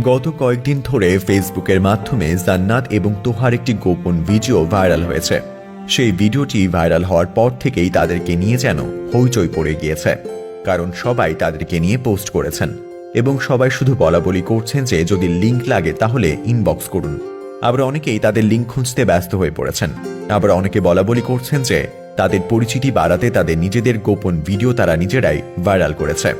গত কয়েকদিন ধরে ফেসবুকের মাধ্যমে জান্নাত এবং তোহার একটি গোপন ভিডিও ভাইরাল হয়েছে। সেই ভিডিওটি ভাইরাল হওয়ার পর থেকেই তাদেরকে নিয়ে যেন হইচই পড়ে গিয়েছে, কারণ সবাই তাদেরকে নিয়ে পোস্ট করেছেন এবং সবাই শুধু বলাবলি করছেন যে যদি লিংক লাগে তাহলে ইনবক্স করুন। আবার অনেকেই তাদের লিংক খুঁজতে ব্যস্ত হয়ে পড়েছেন। আবার অনেকে বলাবলি করছেন যে তাদের পরিচিতি বাড়াতে তাদের নিজেদের গোপন ভিডিও তারা নিজেরাই ভাইরাল করেছে।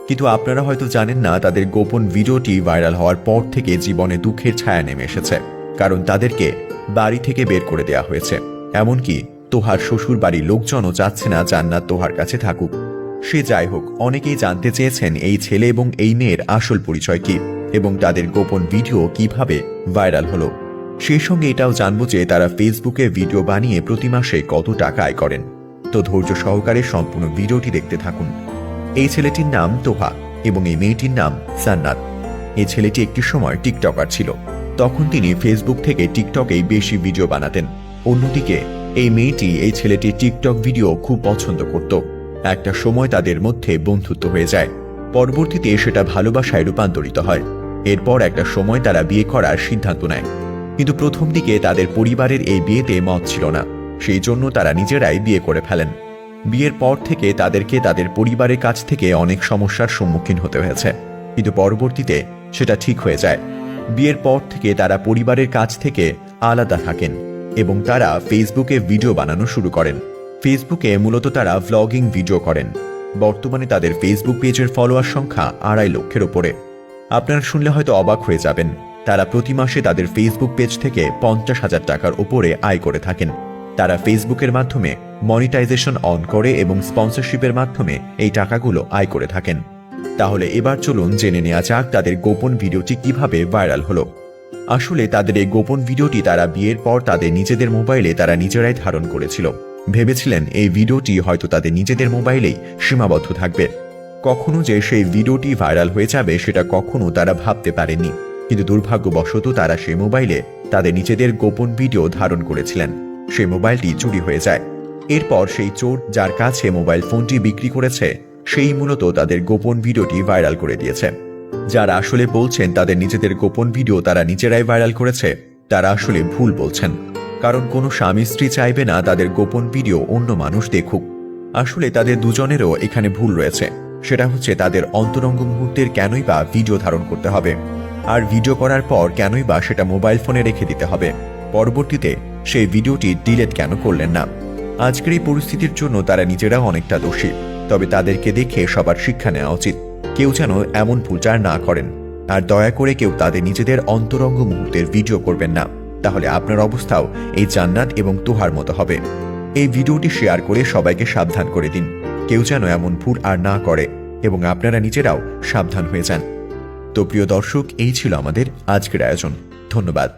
কিন্তু আপনারা হয়তো জানেন না, তাদের গোপন ভিডিওটি ভাইরাল হওয়ার পর থেকে জীবনে দুঃখের ছায়া নেমে এসেছে, কারণ তাদেরকে বাড়ি থেকে বের করে দেওয়া হয়েছে। এমনকি তোহার শ্বশুর বাড়ির লোকজনও চাচ্ছে না জান্নাত তোহার কাছে থাকুক। সে যাই হোক, অনেকেই জানতে চেয়েছেন এই ছেলে এবং এই মেয়ের আসল পরিচয় কি এবং তাদের গোপন ভিডিও কিভাবে ভাইরাল হলো। সেই সঙ্গে এটাও জানবো যে তারা ফেসবুকে ভিডিও বানিয়ে প্রতি মাসে কত টাকা আয় করেন। তো ধৈর্য সহকারে সম্পূর্ণ ভিডিওটি দেখতে থাকুন। এই ছেলেটির নাম তোহা এবং এই মেয়েটির নাম জান্নাত। এই ছেলেটি একটি সময় টিকটকার ছিল। তখন তিনি ফেসবুক থেকে টিকটকেই বেশি ভিডিও বানাতেন। অন্যদিকে এই মেয়েটি এই ছেলেটির টিকটক ভিডিও খুব পছন্দ করত। একটা সময় তাদের মধ্যে বন্ধুত্ব হয়ে যায়। পরবর্তীতে সেটা ভালোবাসায় রূপান্তরিত হয়। এরপর একটা সময় তারা বিয়ে করার সিদ্ধান্ত নেয়। কিন্তু প্রথম দিকে তাদের পরিবারের এই বিয়েতে মত ছিল না, সেই জন্য তারা নিজেরাই বিয়ে করে ফেলেন। বিয়ের পর থেকে তাদেরকে তাদের পরিবারের কাছ থেকে অনেক সমস্যার সম্মুখীন হতে হয়েছে, কিন্তু পরবর্তীতে সেটা ঠিক হয়ে যায়। বিয়ের পর থেকে তারা পরিবারের কাছ থেকে আলাদা থাকেন এবং তারা ফেসবুকে ভিডিও বানানো শুরু করেন। ফেসবুকে মূলত তারা ভ্লগিং ভিডিও করেন। বর্তমানে তাদের ফেসবুক পেজের ফলোয়ার সংখ্যা 2.5 লক্ষের ওপরে। আপনারা শুনলে হয়তো অবাক হয়ে যাবেন, তারা প্রতি মাসে তাদের ফেসবুক পেজ থেকে 50,000 টাকার ওপরে আয় করে থাকেন। তারা ফেসবুকের মাধ্যমে মনিটাইজেশন অন করে এবং স্পন্সরশিপের মাধ্যমে এই টাকাগুলো আয় করে থাকেন। তাহলে এবার চলুন জেনে নেওয়া যাক তাদের গোপন ভিডিওটি কিভাবে ভাইরাল হলো। আসলে তাদের এই গোপন ভিডিওটি তারা বিয়ের পর তাদের নিজেদের মোবাইলে তারা নিজেরাই ধারণ করেছিল। ভেবেছিলেন এই ভিডিওটি হয়তো তাদের নিজেদের মোবাইলেই সীমাবদ্ধ থাকবে। কখনো যে সেই ভিডিওটি ভাইরাল হয়ে যাবে সেটা কখনো তারা ভাবতে পারেনি। কিন্তু দুর্ভাগ্যবশত তারা সেই মোবাইলে তাদের নিজেদের গোপন ভিডিও ধারণ করেছিলেন। সেই মোবাইলটি চুরি হয়ে যায়। এরপর সেই চোর যার কাছে মোবাইল ফোনটি বিক্রি করেছে সেই মূলত তাদের গোপন ভিডিওটি ভাইরাল করে দিয়েছে। যারা আসলে বলছেন তাদের নিজেদের গোপন ভিডিও তারা নিজেরাই ভাইরাল করেছে, তারা আসলে ভুল বলছেন। কারণ কোনো স্বামী স্ত্রী চাইবে না তাদের গোপন ভিডিও অন্য মানুষ দেখুক। আসলে তাদের দুজনেরও এখানে ভুল রয়েছে। সেটা হচ্ছে তাদের অন্তরঙ্গ মুহূর্তের কেনই বা ভিডিও ধারণ করতে হবে, আর ভিডিও করার পর কেনই বা সেটা মোবাইল ফোনে রেখে দিতে হবে। পরবর্তীতে সেই ভিডিওটি ডিলিট কেন করলেন না? আজকের এই পরিস্থিতির জন্য তারা নিজেরা অনেকটা দোষী। তবে তাদেরকে দেখে সবার শিক্ষা নেওয়া উচিত। কেউ যেন এমন ভুল না করেন। আর দয়া করে কেউ তাদের নিজেদের অন্তরঙ্গ মুহূর্তের ভিডিও করবেন না, তাহলে আপনার অবস্থাও এই জান্নাত এবং তোহার মতো হবে। এই ভিডিওটি শেয়ার করে সবাইকে সাবধান করে দিন, কেউ যেন এমন ভুল আর না করে এবং আপনারা নিজেরাও সাবধান হয়ে যান। তো প্রিয় দর্শক, এই ছিল আমাদের আজকের আয়োজন। ধন্যবাদ।